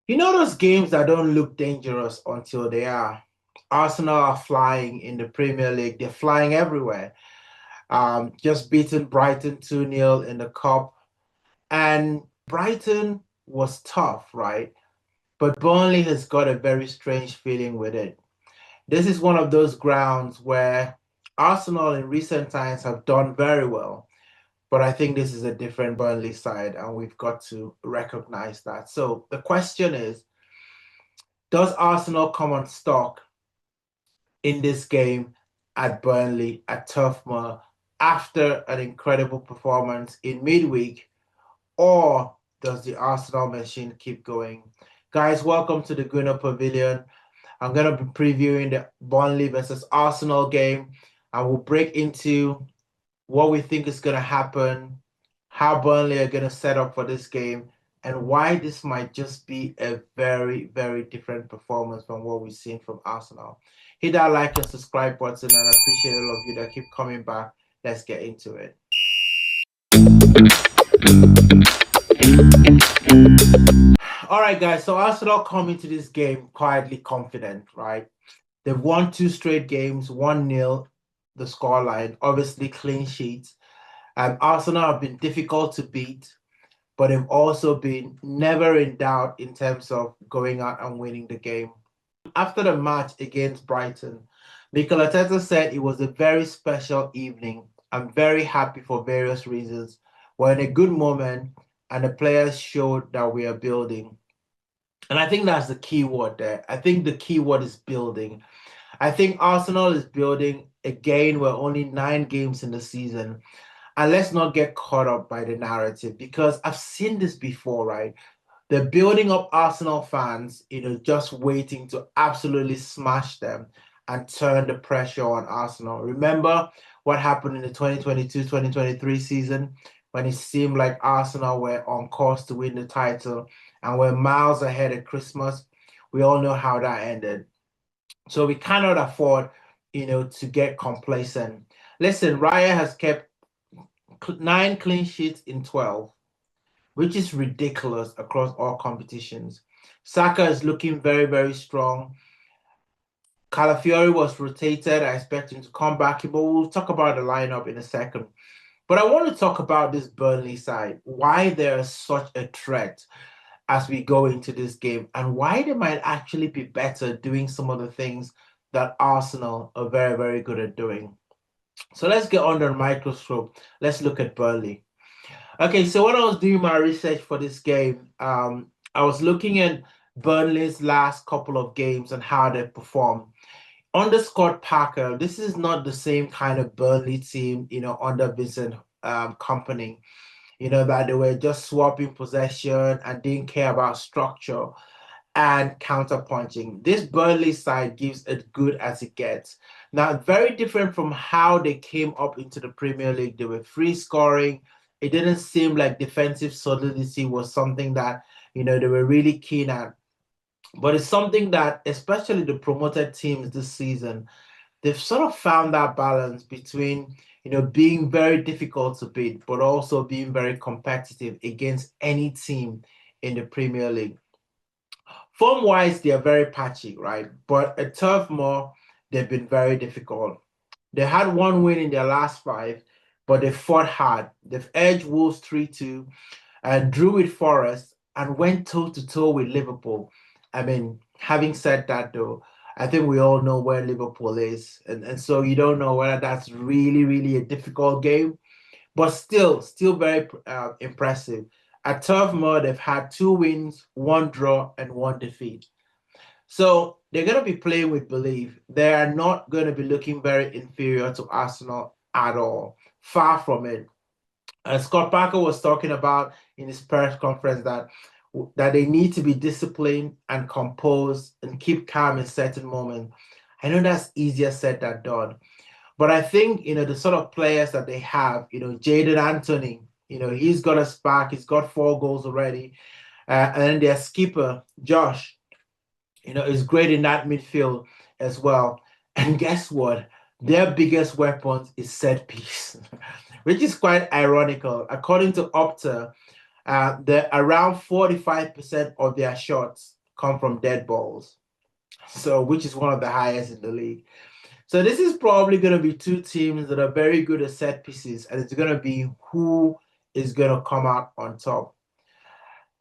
You know those games that don't look dangerous until they are. Arsenal are flying in the Premier League. They're flying everywhere. Just beating Brighton 2-0 in the cup. And Brighton was tough, right? But Burnley has got a very strange feeling with it. This is one of those grounds where Arsenal in recent times have done very well. But I think this is a different Burnley side, and we've got to recognize that. So the question is, does Arsenal come on stock in this game at Burnley at Turf Moor after an incredible performance in midweek, or does the Arsenal machine keep going? Guys, welcome to the Gunner Pavilion. I'm going to be previewing the Burnley versus Arsenal game, and we'll break into what we think is going to happen, how Burnley are going to set up for this game, and why this might just be a very, very different performance from what we've seen from Arsenal. Hit that like and subscribe button, and I appreciate all of you that keep coming back. Let's get into it. All right, guys. So Arsenal come into this game quietly confident, right? They've won two straight games, 1-0, the scoreline, obviously clean sheets. Arsenal have been difficult to beat, but they've also been never in doubt in terms of going out and winning the game. After the match against Brighton, Mikel Arteta said it was a very special evening. I'm very happy for various reasons. We're in a good moment, and the players showed that we are building. And I think that's the key word there. I think the key word is building. I think Arsenal is building. Again, we're only 9 games in the season. And let's not get caught up by the narrative because I've seen this before, right? They're building up Arsenal fans, just waiting to absolutely smash them and turn the pressure on Arsenal. Remember what happened in the 2022-2023 season when it seemed like Arsenal were on course to win the title and were miles ahead at Christmas? We all know how that ended. So we cannot afford, to get complacent. Listen, Raya has kept 9 clean sheets in 12, which is ridiculous across all competitions. Saka is looking very, very strong. Calafiori was rotated. I expect him to come back, but we'll talk about the lineup in a second. But I want to talk about this Burnley side, why they're such a threat as we go into this game, and why they might actually be better doing some of the things that Arsenal are very, very good at doing. So let's get under the microscope. Let's look at Burnley. Okay, so when I was doing my research for this game, I was looking at Burnley's last couple of games and how they performed. Under Scott Parker, this is not the same kind of Burnley team, under Vincent Company, that they were just swapping possession and didn't care about structure and counterpunching. This Burnley side gives as good as it gets. Now, very different from how they came up into the Premier League. They were free scoring. It didn't seem like defensive solidity was something that, they were really keen at. But it's something that, especially the promoted teams this season, they've sort of found that balance between, being very difficult to beat, but also being very competitive against any team in the Premier League. Form-wise, they are very patchy, right? But at Turf Moor, they've been very difficult. They had one win in their last 5, but they fought hard. They've edged Wolves 3-2 and drew with Forest and went toe-to-toe with Liverpool. I mean, having said that, though, I think we all know where Liverpool is. And so you don't know whether that's really, really a difficult game, but still very impressive. At Turf Moor, they've had 2 wins, 1 draw, and 1 defeat. So they're going to be playing with belief. They are not going to be looking very inferior to Arsenal at all. Far from it. Scott Parker was talking about in his press conference that they need to be disciplined and composed and keep calm in certain moments. I know that's easier said than done. But I think, the sort of players that they have, Jadon Anthony, he's got a spark. He's got 4 goals already. And then their skipper, Josh, is great in that midfield as well. And guess what? Their biggest weapon is set piece, which is quite ironical. According to Opta, around 45% of their shots come from dead balls. So, which is one of the highest in the league. So this is probably going to be two teams that are very good at set pieces, and it's going to be who is going to come out on top.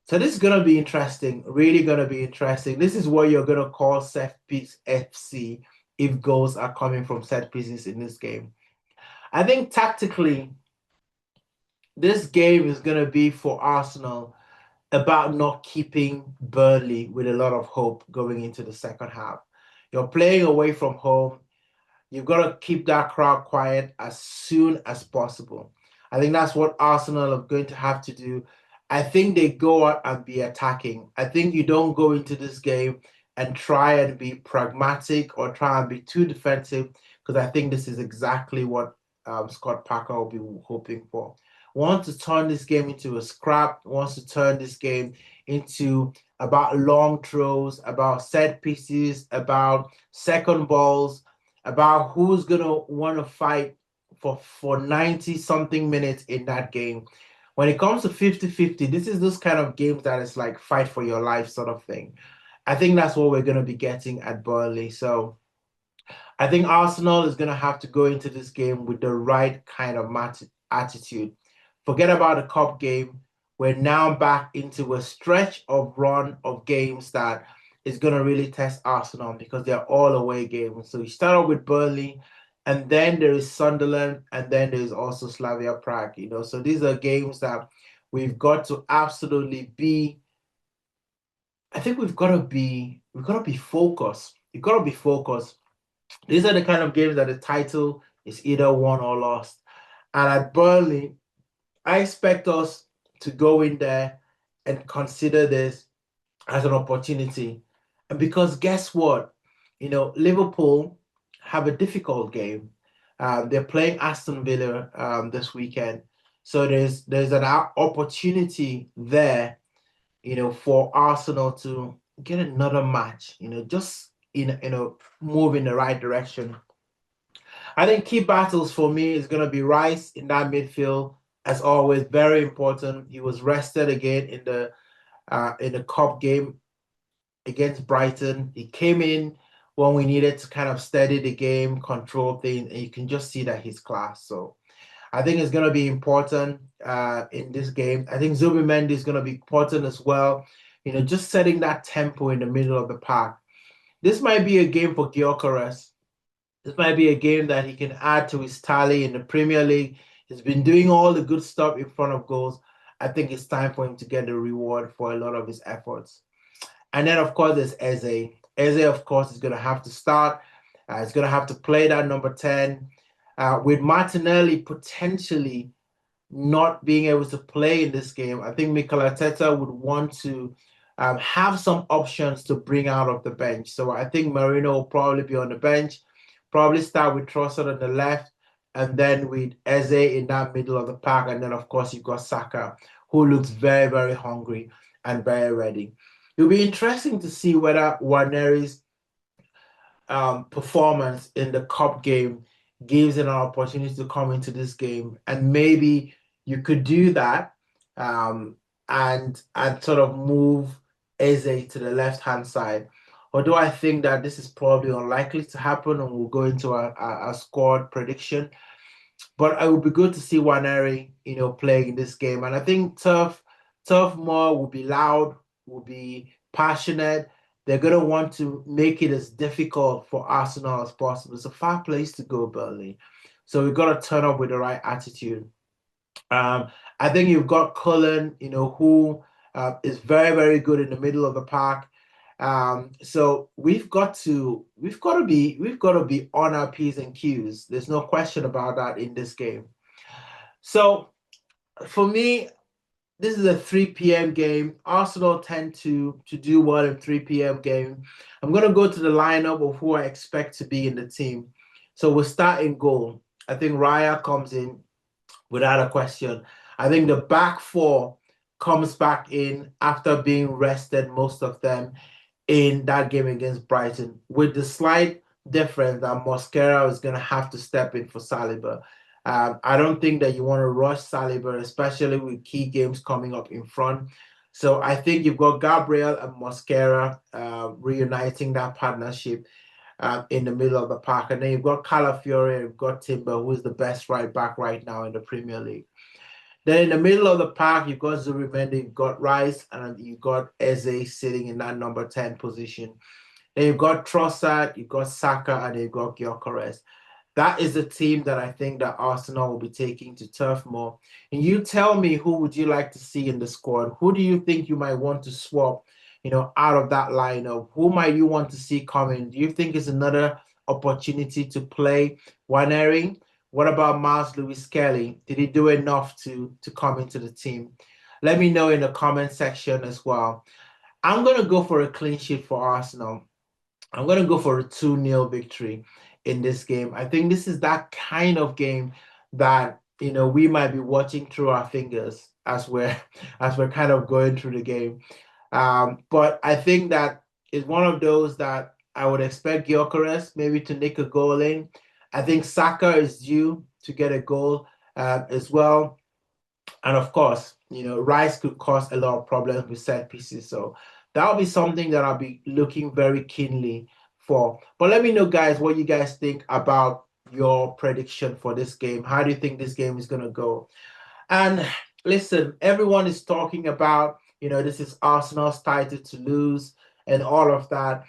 So this is going to be interesting, really going to be interesting. This is what you're going to call set piece FC if goals are coming from set pieces in this game. I think tactically, this game is going to be for Arsenal about not keeping Burnley with a lot of hope going into the second half. You're playing away from home. You've got to keep that crowd quiet as soon as possible. I think that's what Arsenal are going to have to do. I think they go out and be attacking. I think you don't go into this game and try and be pragmatic or try and be too defensive, because I think this is exactly what Scott Parker will be hoping for. Wants to turn this game into a scrap, wants to turn this game into about long throws, about set pieces, about second balls, about who's going to want to fight for 90 something minutes in that game. When it comes to 50-50, this is those kind of games that is like fight for your life sort of thing. I think that's what we're going to be getting at Burnley. So I think Arsenal is going to have to go into this game with the right kind of attitude. Forget about the cup game. We're now back into a stretch of run of games that is going to really test Arsenal because they're all away games. So you start off with Burnley, and then there is Sunderland, and then there's also Slavia Prague. So these are games that we've got to absolutely be. I think we've got to be focused. You've got to be focused. These are the kind of games that the title is either won or lost. And at Burnley, I expect us to go in there and consider this as an opportunity. And because guess what? Liverpool have a difficult game. They're playing Aston Villa this weekend. So there's an opportunity there, for Arsenal to get another match, just move in the right direction. I think key battles for me is going to be Rice in that midfield, as always, very important. He was rested again in the cup game against Brighton. He came in when we needed to kind of steady the game, control things, and you can just see that he's class. So I think it's going to be important in this game. I think Zubimendi is going to be important as well. Just setting that tempo in the middle of the park. This might be a game for Gyökeres. This might be a game that he can add to his tally in the Premier League. He's been doing all the good stuff in front of goals. I think it's time for him to get the reward for a lot of his efforts. And then, of course, there's Eze. Eze, of course, is going to have to start. He's going to have to play that number 10. With Martinelli potentially not being able to play in this game, I think Mikel Arteta would want to have some options to bring out of the bench. So I think Marino will probably be on the bench, probably start with Trossard on the left, and then with Eze in that middle of the park. And then, of course, you've got Saka, who looks very, very hungry and very ready. It'll be interesting to see whether Waneri's performance in the cup game gives him an opportunity to come into this game, and maybe you could do that and sort of move Eze to the left-hand side. Although I think that this is probably unlikely to happen, and we'll go into a squad prediction. But it would be good to see Waneri, playing in this game. And I think Turf Moor will be loud, will be passionate. They're going to want to make it as difficult for Arsenal as possible. It's a far place to go, Burnley. So we've got to turn up with the right attitude. I think you've got Cullen, who is very, very good in the middle of the park. So we've got to be on our P's and Q's. There's no question about that in this game. So for me, this is a 3 p.m. game. Arsenal tend to do well in 3 p.m. game. I'm going to go to the lineup of who I expect to be in the team. So we'll start in goal. I think Raya comes in without a question. I think the back four comes back in after being rested, most of them, in that game against Brighton, with the slight difference that Mosquera is going to have to step in for Saliba. I don't think that you want to rush Saliba, especially with key games coming up in front. So I think you've got Gabriel and Mosquera reuniting that partnership in the middle of the park. And then you've got Calafiore and you've got Timber, who is the best right back right now in the Premier League. Then in the middle of the park, you've got Zubimendi, you've got Rice, and you've got Eze sitting in that number 10 position. Then you've got Trossard, you've got Saka, and you've got Gyökeres. That is the team that I think that Arsenal will be taking to Turf Moor. And you tell me, who would you like to see in the squad? Who do you think you might want to swap, out of that lineup? Who might you want to see coming? Do you think it's another opportunity to play Waneri? What about Miles Lewis Kelly? Did he do enough to come into the team? Let me know in the comment section as well. I'm going to go for a clean sheet for Arsenal. I'm going to go for a 2-0 victory in this game. I think this is that kind of game that we might be watching through our fingers as we're as we're kind of going through the game. But I think that is one of those that I would expect Gyökeres maybe to nick a goal in. I think Saka is due to get a goal as well. And of course, Rice could cause a lot of problems with set pieces. So that'll be something that I'll be looking very keenly for. But let me know, guys, what you guys think about your prediction for this game. How do you think this game is going to go? And listen, everyone is talking about, this is Arsenal's title to lose and all of that.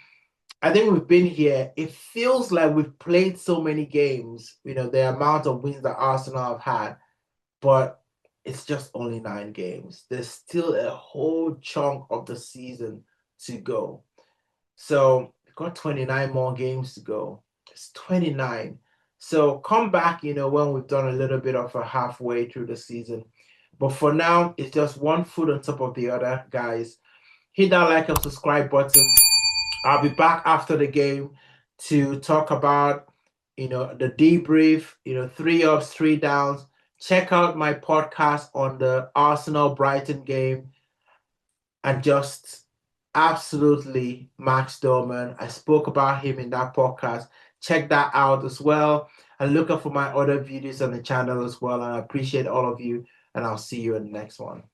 I think we've been here. It feels like we've played so many games, the amount of wins that Arsenal have had, but it's just only 9 games. There's still a whole chunk of the season to go. So we've got 29 more games to go. It's 29. So come back, when we've done a little bit of a halfway through the season. But for now, it's just one foot on top of the other, guys. Hit that like and subscribe button. I'll be back after the game to talk about, the debrief, 3 ups, 3 downs. Check out my podcast on the Arsenal Brighton game and just absolutely Max Dorman. I spoke about him in that podcast. Check that out as well. And look up for my other videos on the channel as well. And I appreciate all of you. And I'll see you in the next one.